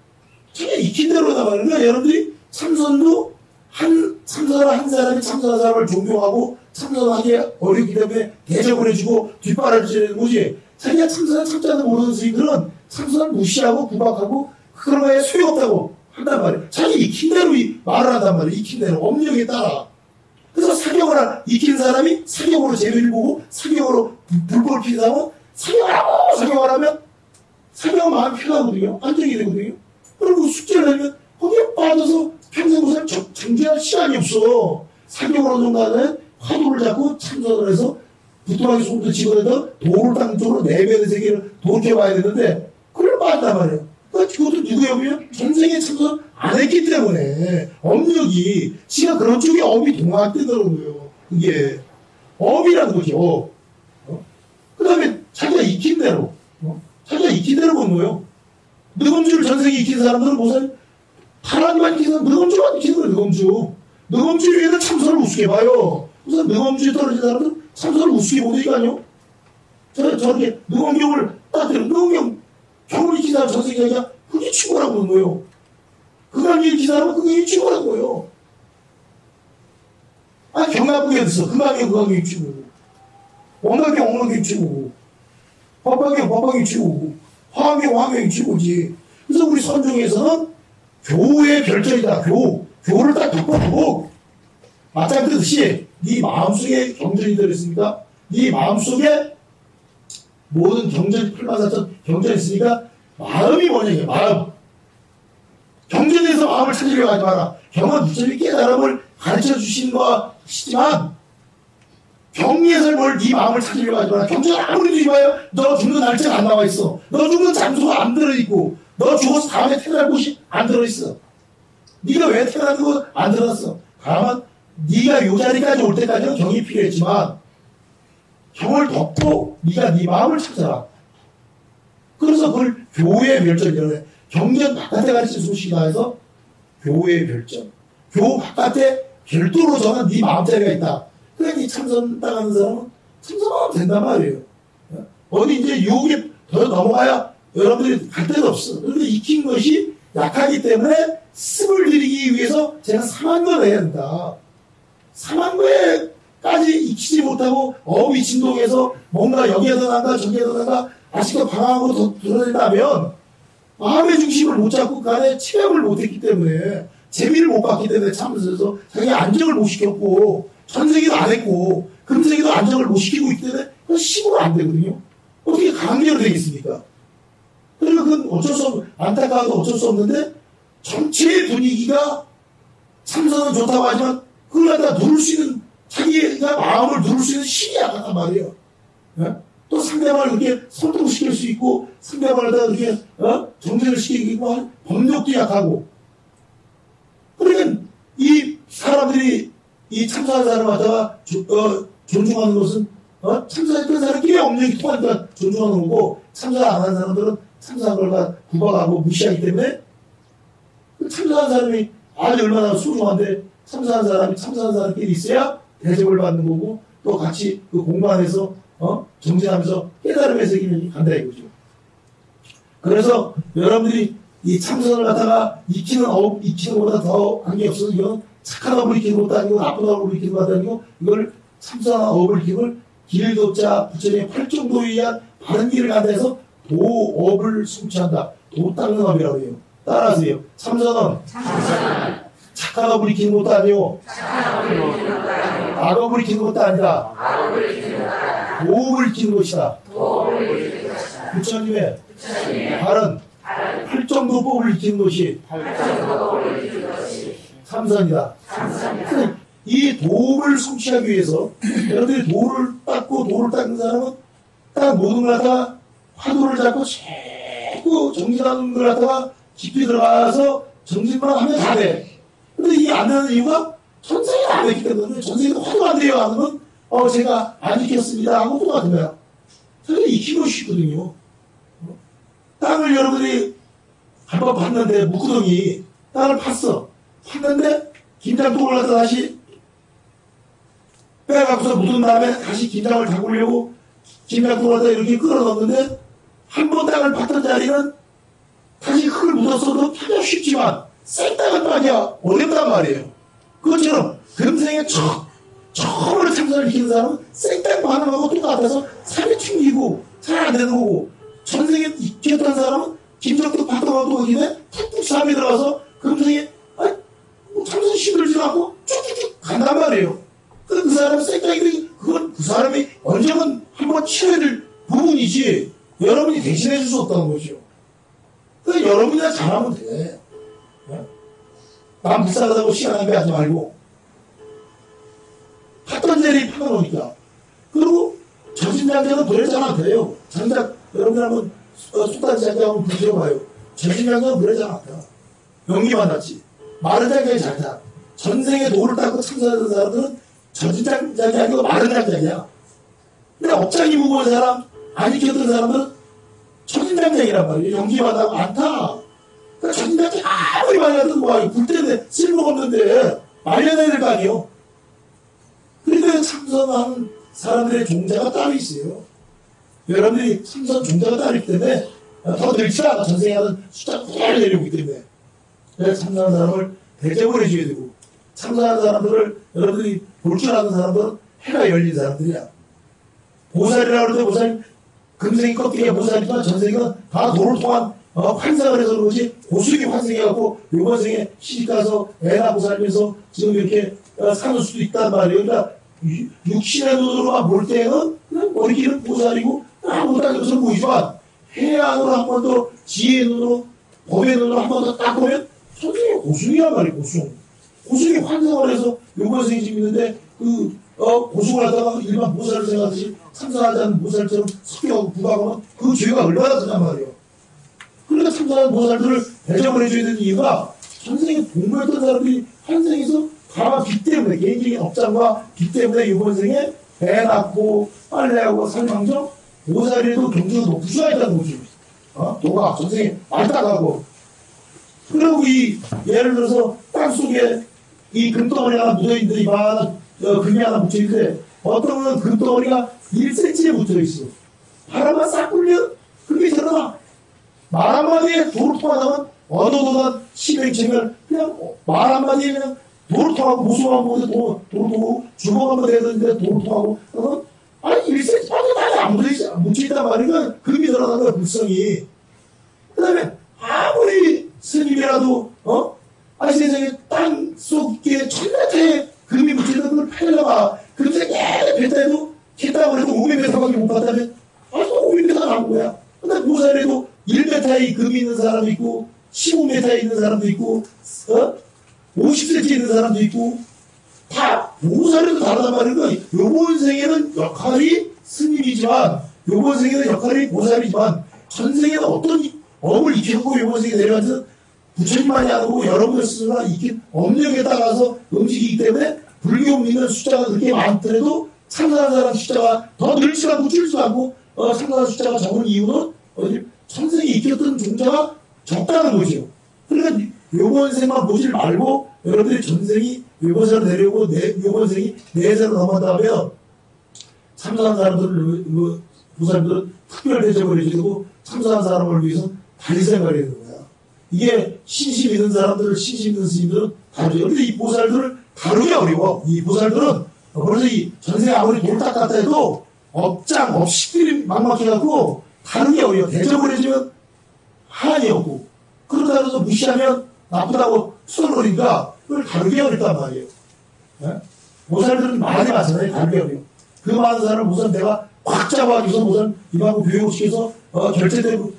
자기가 익힌 대로 나가는 거야. 여러분들이 참선도 참선을 한 사람이 참선한 사람을 존경하고 참선하기 어렵기 때문에 대접을 해주고 뒷바라를 지내는 거지. 자기가 참선을 참자도 모르는 스님들은 참선을 무시하고 구박하고 그런 거에 소용없다고 한단 말이에요. 자기 익힌 대로 말을 한단 말이에요. 익힌 대로 업력에 따라. 그래서 사경을 익힌 사람이 사경으로 재미를 보고 사경으로 불법을 피는 사람은 사경을 하면 사경은 마음이 편하거든요. 안정이 되거든요. 그리고 숙제를 하면 거기에 빠져서 평생 고생 정지할 시간이 없어. 사경으로 정도는 화두를 잡고 참선을 해서 부뚜막에 손도 집어내서 도를 땅 쪽으로 내면의 세계를 돌켜봐야 되는데 그걸 빠진단 말이에요. 그러니까 그것도 누구에 보면 전생에 참선 안 했기 때문에 업력이 지가 그런 쪽에 업이 동화되더라는 거예요. 그게 업이라는 거지. 그 다음에 자기가 익힌 대로 자기가 익힌 대로 본 거예요. 늑엄주를 전생에 익힌 사람들은 무슨 하나님만 익힌 사람 늑엄주만 익히는 거예요. 늑엄주 위에는 참선을 우습게 봐요. 우선 늑엄주에 떨어진 사람들은 참선을 우습게 보니까요. 저렇게 늑엄경을 딱 들으면 늑엄경 경을 익힌 사람 전생에 자기가 그게 최고라고 보는 거예요. 그강이 익힌 사람은 그게 최고라는 거예요. 경나쁘게 됐어. 그강이 최고고 원각경 최고고 법화경 최고고 화학경 최고지. 그래서 우리 선종에서는 교의 별전이다. 교를 딱 덮어두고 마찬가지듯이 네 마음속에 경전이 들어있으니까 네 마음속에 모든 경전 84,000 경전이 있으니까 마음이 뭐냐. 마음 경전에서 마음을 찾으려고 하지 마라. 경은 부처님이 깨달음을 가르쳐 주신 것이지만 경리에서 네 마음을 찾으려고 하지 마라. 경전을 아무리 주지 마요. 너 죽는 날짜가 안 나와 있어. 너 죽는 장소가 안 들어있고 너 죽어서 다음에 태어날 곳이 안 들어있어. 네가 왜 태어난 거 안 들어갔어. 다만 네가 요 자리까지 올 때까지는 경이 필요했지만 경을 덮고 네가 네 마음을 찾아라. 그래서 그걸 교의 별전이라고 해. 경전 바깥에 가르친 소식이다 해서 교의 별전. 교 바깥에 별도로 정한 네 마음자리가 있다. 그러니까 이 참선 당하는 사람은 참선하면 된단 말이에요. 어디 이제 유혹에 더 넘어가야 여러분들이 갈 데도 없어. 그런데 익힌 것이 약하기 때문에 습을 들이기 위해서 제가 삼한걸 해야 된다. 삼한거에까지 익히지 못하고 위친동에서 뭔가 여기에 더 난다 저기에 더 난다 아직도 방황하고 더 드러낸다면 마음의 중심을 못 잡고 그 안에 체험을 못했기 때문에 재미를 못 봤기 때문에 참으면서 자기 안정을 못 시켰고 전생에도 안 했고 금생에도 안정을 못 시키고 있기 때문에 그건 심으로 안 되거든요. 어떻게 강제로 되겠습니까? 그러니까 그건 어쩔 수 없는 안타까워도 어쩔 수 없는데 전체의 분위기가 참선은 좋다고 하지만 그걸 갖다 누를 수 있는 자기가 마음을 누를 수 있는 힘이 약하단 말이에요. 또 상대방을 그렇게 설득시킬 수 있고 상대방을 다 그렇게 정진을 시키고 할 법력도 약하고 그러니까 이 사람들이 이 참선하는 사람을 갖다가 존중하는 것은 참선했던 사람끼리 업력이 통하니까 존중하는 거고 참선 안 하는 사람들은 참선한 걸 다 구박하고 무시하기 때문에 참선한 사람이 얼마나 소중한데 참선한 사람이 참선한 사람끼리 있어야 대접을 받는 거고 또 같이 그 공간에서 정진하면서 깨달음의 세계를 간다 이거죠. 그래서 여러분들이 이 참선을 갖다가 익히는 것보다 더 한 게 없어서 이건 착한 업을 익히는 것도 아니고 나쁜 업을 익히는 것도 아니고 이걸 참선한 업을 익히는 걸 길도자 부처님의 팔정도에 의한 바른 길을 간다 해서 도업을 성취한다. 도 닦는 업이라고 해요. 따라하세요. 참선은 착한 업을 익히는 것도 아니고 악업을 익히는 것도 아니다. 도업을 익히는 것이다. 부처님의 바른 팔정도법을 익히는 것이 참선이다. 이 도를 성취하기 위해서 여러분들이 도를 닦고 도를 닦는 사람은 딱 모든 걸 갖다가 화두를 잡고 자꾸 정진하는 걸 갖다가 깊이 들어가서 정진만 하면 다 돼. 근데 이게 안 되는 이유가 전생이 안 됐기 때문에 전생에도 화두가 안 돼요 하면 제가 안 익혔습니다 하고 똑같은 거야. 사실 익히고 싶거든요. 땅을 여러분들이 한번 봤는데 묵구덩이 땅을 팠어. 팠는데 김장통을 갖다 다시 빼갖고서 묻은 다음에 다시 김장을 담그려고 김장통을 갖다 이렇게 끌어넣었는데 한 번 땅을 팠던 자리는 다시 흙을 묻었어도 파기가 쉽지만 생땅은 파기가 어렵단 말이에요. 그것처럼 금생에 처음으로 참선을 시키는 사람은 생땅 반응하고 똑같아서 살이 튕기고 잘 안 되는 거고, 전생에 익혔던 사람은 김정도 박동하고 하기에 푹푹 삶에 들어가서 금생에 참선 힘들지도 않고 쭉쭉쭉 간단 말이에요. 그 사람은 생땅이 그건 그 사람이 언젠간 한번 치러야 될 부분이지 여러분이 대신해 줄 수 없다는 거죠. 그래서 여러분이나 잘하면 돼. 남 불쌍하다고 시간 낭비하지 말고 팠던 자리 파놓으니까. 그리고 전신장자는 노래 잘 안 돼요. 장작 여러분들 한번 속단지 장작 한번 부셔봐요. 전신장자는 노래 잘 안 돼. 연기만 났지. 마른 장작이 잘 타. 전생에 돌을 닦고 참선하는 사람들은 전신장작이 아니고 마른 장작이야. 근데 업장이 무거운 사람, 안 익혔던 사람들은 전신장작이란 말이에요. 연기만 나고 안 타. 그러니까 전신장작 아무리 말려도 뭐야. 불 때문에 쓸모가 없는데 말려놔야 될 거 아니에요. 그러니까 참선하는 사람들의 종자가 따로 있어요. 여러분들이 참선 종자가 따로 있기 때문에 더 늘지 않아. 전생에 하는 숫자가 그대로 내려오기 때문에. 그래서 참선하는 사람을 대접을 해줘야 되고, 참선하는 사람들을 여러분들이 볼 줄 아는 사람들은 해가 열린 사람들이야. 보살이라고 그러는데 보살, 금생이 꺾이게 보살이지만 전생은 다 도를 통한 환상을 해서 그러지 고수익이 환생해갖고 이번 생에 시집가서 애 낳고 살면서 지금 이렇게 사는 수도 있단 말이에요. 그러니까 육신의 눈으로만 볼 때는 그냥 머리끼는 보살이고 아무것도 아닌 것으로 보이지만 해안으로 한 번 더 지혜의 눈으로 법의 눈으로 한 번 더 딱 보면 선생님 고수익이란 말이에요. 고수익이 환상을 해서 요번 생에 지금 있는데 고수를 하다가 일반 보살을 생각하듯이 참선하지 않는 보살처럼 섞여가고 부각하면 그 죄가 얼마나 크단 말이에요. 그러니까 참선하는 보살들을 대접을 해줘야 되는 이유가 전생에 공부했던 사람들이 환생에서 다만 빚 때문에, 개인적인 업장과 빚 때문에 이번 생에 배 낳고 빨래하고 살망정 보살이라도 경주가 높으셔야 된다는 거죠. 도가 전생에 말딱하고. 그리고 예를 들어서 땅 속에 이 금덩어리 하나 묻어있는데 이만한 금이 하나 묻혀있는데 어떤 건 금덩어리가 1cm에 묻혀있어. 바람만 싹 불면 금이 드러나. 말 한마디에 도를 통하다면 언어도난 시행책을 그냥 말 한마디에 그냥 도를 통하고 모습만 보는데 도를 통하고 주먹 한번 내야 되는데 도를 통하고 아니 1cm 빠져 안 묻혀있단 말이야. 금이 드러나는 거야. 불성이. 그 다음에 아무리 스님이라도 아니 세상에 땅 속에 1000m에 금이 묻혀있는 걸 팔려봐. 금세 계속 뱉다 해도 겠다고 해도 500m밖에 못 봤다면 또 500m 나온 거야. 근데 보살에도 1m에 금이 있는 사람도 있고 15m에 있는 사람도 있고 50cm 있는 사람도 있고 다 보살에도 다르단 말이에요. 요번 생에는 역할이 스님이지만 요번 생에는 역할이 보살이지만 전생에는 어떤 업을 익혔고 요번 생에 내려가서 부처님만이 아니고 여러분들 스스로가 익힌 업력에 따라서 움직이기 때문에 불교 믿는 숫자가 그렇게 많더라도 참선하는 사람 숫자가 더 늘지도 않고 줄지도 않고 참선하는 숫자가 적은 이유는 전생에 익혔던 종자가 적다는 거죠. 그러니까 요번 생만 보지 말고 여러분들이 전생이 요번 생으로 내려오고 요번 생이 내세로 넘어가면 참선하는 사람들을 보살들은 특별 대접을 해주고 참선하는 사람을 위해서 달리 생각을 해야 되는 거야. 이게 신심 있는 사람들, 신심 있는 스님들은 다르죠. 그런데 이 보살들을 다루기 어려워. 이 보살들은 그래서 이 전생에 아무리 돌딱 같다 해도 업장, 업식들이 막막해갖고 다루기 어려워. 대접을 해주면 한이 없고 그러다 해서 무시하면 나쁘다고 수월거리니까 그걸 다루기 어렵단 말이에요. 네? 보살들은 많이 마찬가지로 다루기 어려워. 그 많은 사람을 우선 내가 꽉 잡아줘서 우선 이방구 교육시켜서 결제되고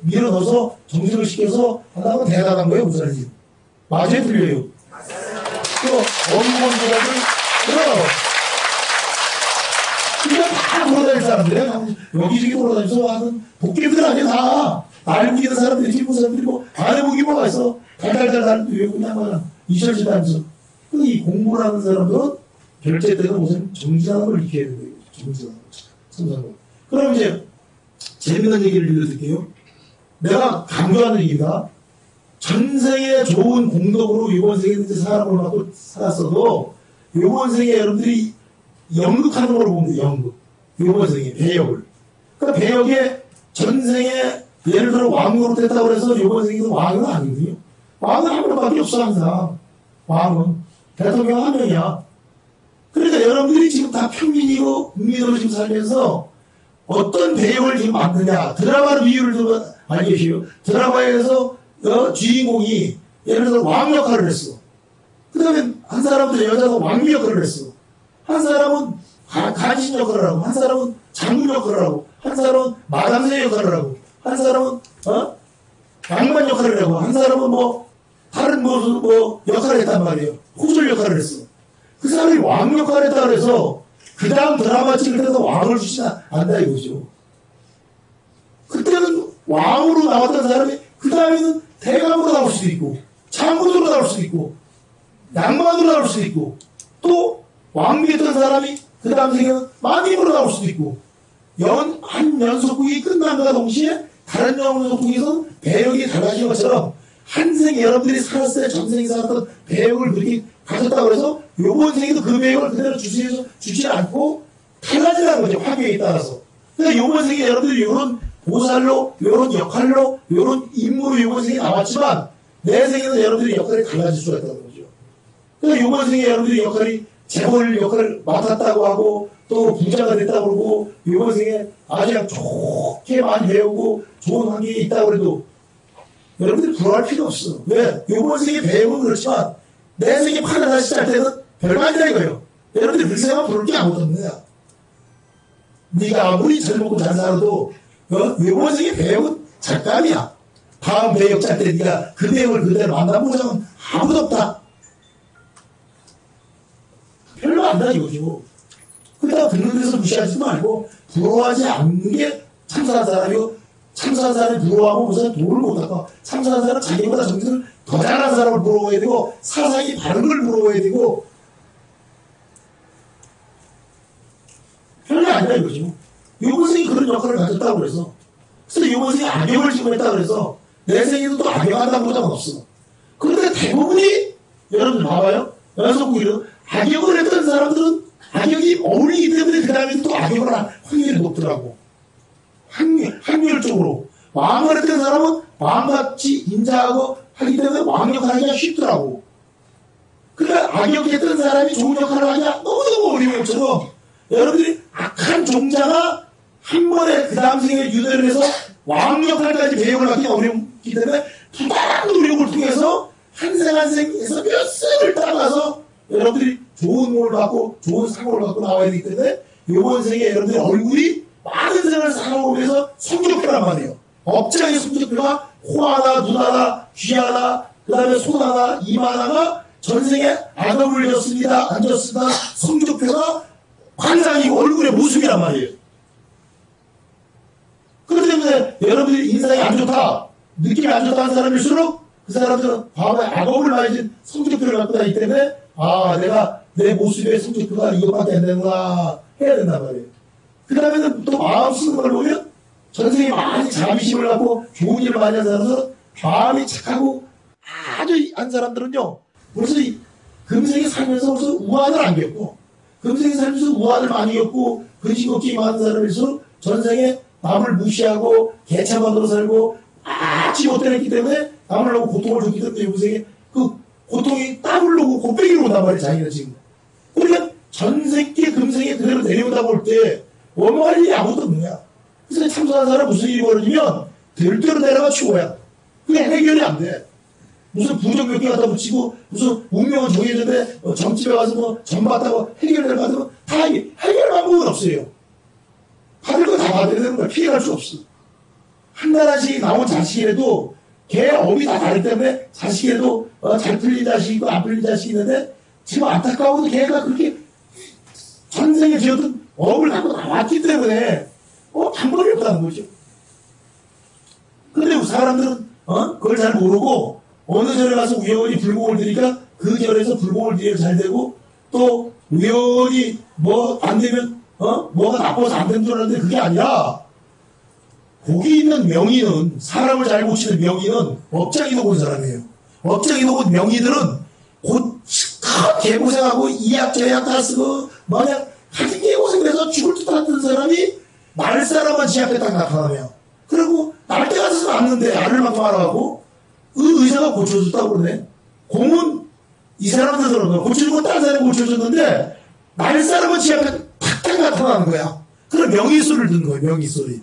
밀어 넣어서 정신을 시켜서 한다면 대단한 거예요. 보살님. 맞아요? 틀려요? 또 어묵원보다도 그냥 다 돌아다닐 사람들이야. 여기저기 돌아다니면서 하는 복귀들 아니야 다. 알고 있는 사람들이 지금 사람들이 뭐 안 해보기 뭐가 있어. 달달달 다니는데 왜 그냥 이철질 하면서. 이 공부를 하는 사람들은 결제 때는 무슨 정진하는 걸 익혀야 되는 거예요. 정진하는 거. 그럼 이제 재밌는 얘기를 들려드릴게요. 내가 강조하는 얘기가 전생에 좋은 공덕으로 이번 생에 이제 사람을 갖고 살았어도 이번 생에 여러분들이 연극하는 걸 보면 돼요. 연극. 이번 생에 배역을. 그러니까 배역에 전생에 예를 들어 왕으로 됐다고 해서 이번 생에도 왕은 아니거든요. 왕은 한 명밖에 없어 항상. 왕은 대통령 한 명이야. 그러니까 여러분들이 지금 다 평민이고 국민으로 지금 살면서 어떤 배역을 지금 맡느냐. 드라마로 비유를 들면 알게 계시요. 드라마에서 주인공이 예를 들어서 왕 역할을 했어. 그 다음에 한 사람은 여자가 왕비 역할을 했어. 한 사람은 간신 역할을 하고, 한 사람은 장군 역할을 하고, 한 사람은 마담새 역할을 하고, 한 사람은 양반 역할을 하고, 한 사람은 다른 역할을 했단 말이에요. 호절 역할을 했어. 그 사람이 왕 역할을 했다 그래서 그 다음 드라마 찍을 때도 왕을 주지 않는다 이거죠. 그때는 왕으로 나왔던 사람이 그 다음에는 대감으로 나올 수도 있고, 장군으로 나올 수도 있고, 양반으로 나올 수도 있고, 또 왕비했던 사람이 그 다음 생에는 마님으로 나올 수도 있고, 한 연속극이 끝남과 동시에 다른 연속극에서 배역이 달라진 것처럼 한 생에 여러분들이 살았을 때 전생에 살았던 배역을 그렇게 가졌다고 해서 요번 생에도 그 배역을 그대로 주지 않고 달라지라는 거죠. 환경에 따라서. 그러니까 요번 생에 여러분들이 요런 보살로, 요런 역할로, 요런 임무로 요번 생에 나왔지만 내 생에는 여러분들이 역할이 달라질 수가 있다는 거죠. 그러니까 요번 생에 여러분들이 역할이 재벌 역할을 맡았다고 하고 또 부자가 됐다고 그러고 요번 생에 아주 그냥 좋게 많이 배우고 좋은 환경에 있다고 해도 여러분들이 부러워할 필요 없어. 왜? 요번 생에 배우면 그렇지만 내 생에 판을 다시 짤 때는 별말이다 이거예요. 여러분들이 불생하면 부를 게 아무것도 없는 거야. 네가 아무리 젊고 잘 살아도 요번 생에 배우면 잠깐이야. 다음 배역 짤 때 네가 그 배역을 그대로 만나보자면 아무도 없다. 별로 안다 이거죠. 그러다가 듣는 데서 무시하지도 말고 부러워하지 않는 게 참사한 사람이고, 참사한 사람이 부러워하고 무슨 도를 못하고, 참사한 사람은 자기보다 정신을 더 잘하는 사람을 부러워해야 되고, 사상이 바른 걸 부러워해야 되고, 별로 아니다 이거죠. 요번생이 그런 역할을 가졌다고 그래서, 그래서 요번생이 악역을 지금 했다고 그래서 내 생에도 또 악역한다는 보장은 없어. 그런데 대부분이 여러분 봐봐요. 연속극이로 악역을 했던 사람들은 악역이 어울리기 때문에 그 다음에 또 악역을 할 확률이 높더라고. 확률적으로. 왕을 했던 사람은 왕같이 인자하고 하기 때문에 왕 역할을 하기가 쉽더라고. 그러니까 악역했던 사람이 좋은 역할을 하기가 너무너무 어려운 것처럼 여러분들이 악한 종자가 한 번에 그 다음 생에 유도를 해서 왕 역할까지 배역을 하기가 어렵기 때문에 부당한 노력을 통해서 한 생 한 생에서 몇 생을 따라가서 여러분들이 좋은 몸을 받고 좋은 상을 받고 나와야 되기 때문에 이번 생에 여러분들의 얼굴이 많은 생을 살아오면서 성적표란 말이에요. 업장의 성적표가 코 하나, 눈 하나, 귀 하나, 그 다음에 손 하나, 이마 하나가 전생에 악업을 졌습니다. 안 졌습니다. 성적표가 관상이고 얼굴의 모습이란 말이에요. 그렇기 때문에 여러분들이 인상이 안 좋다, 느낌이 안 좋다 하는 사람일수록 그 사람들은 과거에 악업을 많이 진 성적표를 갖고 다니기 때문에 내가 내 모습의 성적표가 이것밖에 안 되는구나 해야 된단 말이에요. 그 다음에는 또 마음 쓰는 걸 보면 전생에 많이 자비심을 갖고 좋은 일을 많이 한 사람들은 마음이 착하고 아주 한 사람들은요, 벌써 금생에 살면서 벌써 우환을 안 겪고, 금생에 살면서 우환을 많이 겪고 근심 걱정이 많은 사람일수록 전생에 남을 무시하고 개차반으로 살고 아주 못되었기 때문에 남을 놓고 고통을 줬기 때문에 요새에 그 고통이 땀을 놓고 곱빼기로 온단 말이에요, 자기가 지금. 그러니까 전생께 금생에 그대로 내려오다 볼 때 원망할 일이 아무것도 없는 거야. 그래서 참선한 사람 무슨 일이 벌어지면 될 대로 내려가 치고야. 그게 해결이 안 돼. 무슨 부정 몇 개 갖다 붙이고 무슨 운명은 정해졌는데 점집에 가서 점 받다고 해결을 받으면 다 해결 방법은 없어요. 받을 거 다 받아야 되는 거야. 피해갈 수 없어. 한 나라씩 나온 자식이라도 걔 업이 다 다르기 때문에 자식이라도 잘 풀린 자식이 있고 안 풀린 자식이 있는데 지금 안타까워도 걔가 그렇게 전생에 지었던 업을 갖고 나왔기 때문에 방법이 없다는 거죠. 근데 사람들은 그걸 잘 모르고 어느 절에 가서 우연히 불공을 드리니까 그 절에서 불공을 드려야 잘 되고, 또 우연히 안 되면 뭐가 나빠서 안 되는 줄 알았는데 그게 아니라 거기 있는 명의는, 사람을 잘 고치는 명의는 업장이 높은 사람이에요. 업장이 높은 명의들은 곧 시컷 개고생하고 이약 저약 다 쓰고 만약 하긴 개고생을 해서 죽을 듯 같은 사람이 날 사람만 지 앞에 딱 나타나면, 그리고 날 때 같아서 왔는데 알을 만큼 알아가고 그 의사가 고쳐줬다고 그러네. 공은 이 사람들은 고쳐주고 다른 사람이 고쳐줬는데 날 사람은 지 앞에 탁탁 나타나는 거야. 그런 명의소리를 듣는 거예요. 명의소리.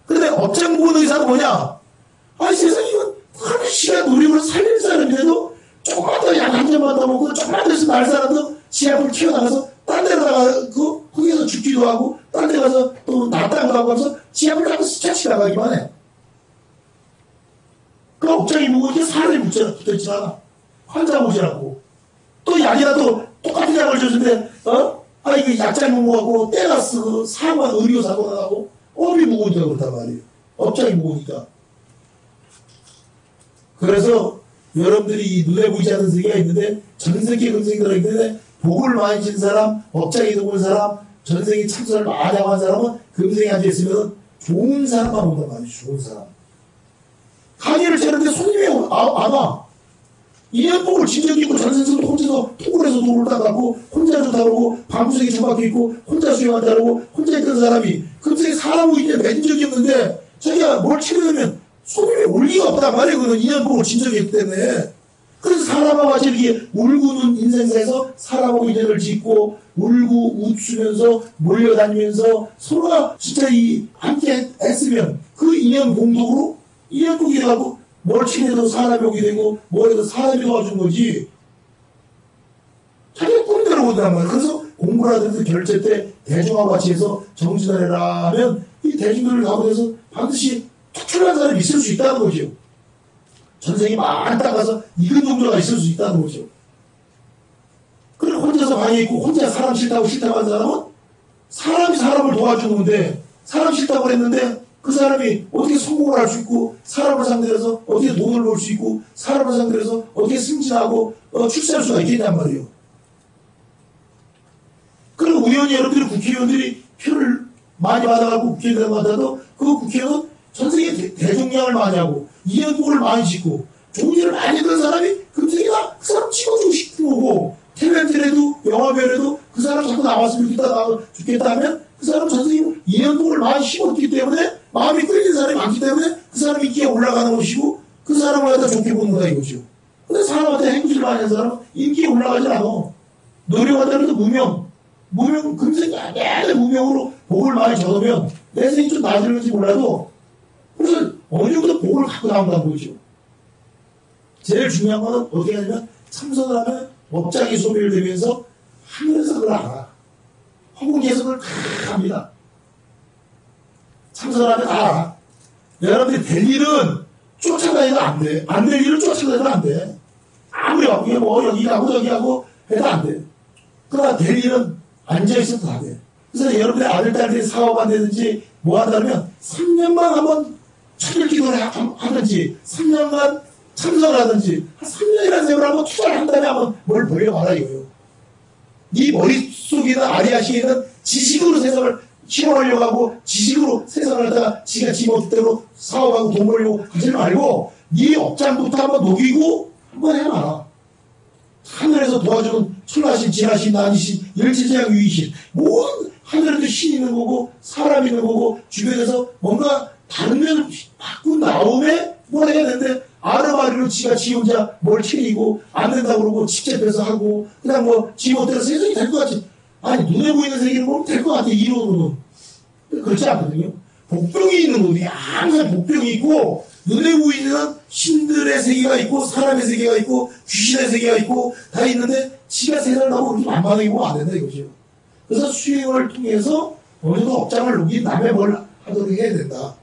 그런데 업장 보는 의사는 뭐냐? 아니 세상에 이건 하루 시간 노력으로 살릴 사람인데도 조금만 더 약 한 잔만 더 먹고 조금만 더 있으면 날 사람도 지 앞을 튀어나가서 딴 데로다가 거기서 죽기도 하고 딴 데 가서 또 낫다고 하고 하면서 지 앞을 가서 스쳐 나가기만 해. 그 업장이 뭐고 이게 사람이 붙어있지 않아. 환자 모시라고. 또 약이라도 똑같은 약을 줬는데 이거 약장 먹어갖고 때가 쓰고 사고가 의료사고가 나고 업이 무거우니까 그렇단 말이에요. 업장이 무거우니까. 그래서 여러분들이 이 눈에 보이지 않는 세계가 있는데 전세계 금생이 들어있는데 복을 많이 진 사람, 업장이 드문 사람, 전생에 참선을 많이 한 사람은 금생에 앉아있으면 좋은 사람만 온단 말이에요. 좋은 사람. 강의를 재는데 손님이 안 와. 2년 복을 진정 있고 전생에서도 혼자서 토굴에서 노를 따가고 혼자 좋다고 방구석에 처박혀 있고 혼자 수영한다고 혼자 있던 사람이 금생에 사람하고 이제 맺은 적이 없는데 자기가 뭘 치료하면 손님이 올 리가 없단 말이에요. 그는 2년 복을 진정이 있기 때문에. 그래서 사람하고 같이 이렇게 울고는 인생사에서 사람하고 인연을 짓고 울고 웃으면서 몰려다니면서 서로가 진짜 함께 했으면 그 인연 공덕으로 인연 복이 돼가고 뭘 치료해도 사람이 오게 되고 뭘 해도 사람이 도와준 거지. 자기가 꿈대로 본단 말이에요. 그래서 공부를 하든지 결제 때 대중하고 같이 해서 정진을 해라 하면 이 대중들을 가운데서 반드시 특출난 사람이 있을 수 있다는 거죠. 전생이 많이 따가서 익은 동료가 있을 수 있다는 거죠. 그리고 혼자서 방에 있고 혼자 사람 싫다고 하는 사람은 사람이 사람을 도와주는 건데 사람 싫다고 했는데 그 사람이 어떻게 성공을 할 수 있고 사람을 상대로 해서 어떻게 돈을 벌 수 있고 사람을 상대로 해서 어떻게 승진하고 출세할 수가 있겠냔 말이에요. 그리고 우연히 여러분들이 국회의원들이 표를 많이 받아가고 국회의원 받아도 그 국회의원은 전생에 대종량을 많이 하고 이연복을 많이 짓고 좋은 일을 많이 했던 사람이 금생이다 그 사람 찍어주고 싶은 거고 탤런트라도 영화배우라도 그 사람 자꾸 나왔으면 좋겠다 하면 그 사람 전생에 이연복을 많이 심었기 때문에 마음이 끌리는 사람이 많기 때문에 그 사람 인기가 올라가는 것이고 그 사람을 갖다 좋게 보는 거다 이거죠. 근데 사람한테 행주를 많이 하는 사람은 인기가 올라가지 않아. 노력한다는 해도 무명 금생이 내내 무명으로 복을 많이 적으면 내 생이 좀 나아질는지 몰라도 그래서 어느 정도 복을 갖고 나온다는 거죠. 제일 중요한 거는 어떻게 하냐면 참선을 하면 업장이 소멸되면서 하늘에서 그걸 알아. 허공에서 그걸 다 합니다. 참선을 하면 다 알아. 여러분들이 될 일은 쫓아다니면 안 돼. 안 될 일은 쫓아다니면 안 돼. 아무리 바쁘게 여기 가고 저기 가고 해도 안 돼. 그러나 될 일은 앉아있어도 다 돼. 그래서 여러분의 아들, 딸들이 사업 안 되든지 뭐 한다면 3년만 한번 천일 기도를 하든지 3년간 참선을 하든지 한 3년이라는 세월을 한번 투자를 한 다음에 한번 뭘 벌려봐라 이거예요. 네 머릿속에는 아리아시에 있는 지식으로 세상을 실험하려고 하고 지식으로 세상을 갖다가 지가 지멋대로 사업하고 돈 벌려고 하지 말고 네 업장부터 한번 녹이고 한번 해봐라. 하늘에서 도와주는 천하신, 지하신, 난이신, 열지재앙 유이신 뭔 하늘에도 신 있는 거고 사람 있는 거고 주변에서 뭔가 다른 면을 바꾼 다음에 뭘 해야 되는데 아르바리로 지가 지 혼자 뭘 치리고 안 된다고 그러고 직접해서 하고 그냥 지 멋대로 세상이 될 것 같지. 아니 눈에 보이는 세계를 보면 될 것 같아 이론으로는. 그렇지 않거든요. 복병이 있는 거지. 항상 복병이 있고 눈에 보이는 신들의 세계가 있고 사람의 세계가 있고 귀신의 세계가 있고 다 있는데 지가 세상을 너무 그렇게 만만하게 보면 안 된다 이거죠. 그래서 수행을 통해서 어느 정도 업장을 녹인 다음에 뭘 하도록 해야 된다.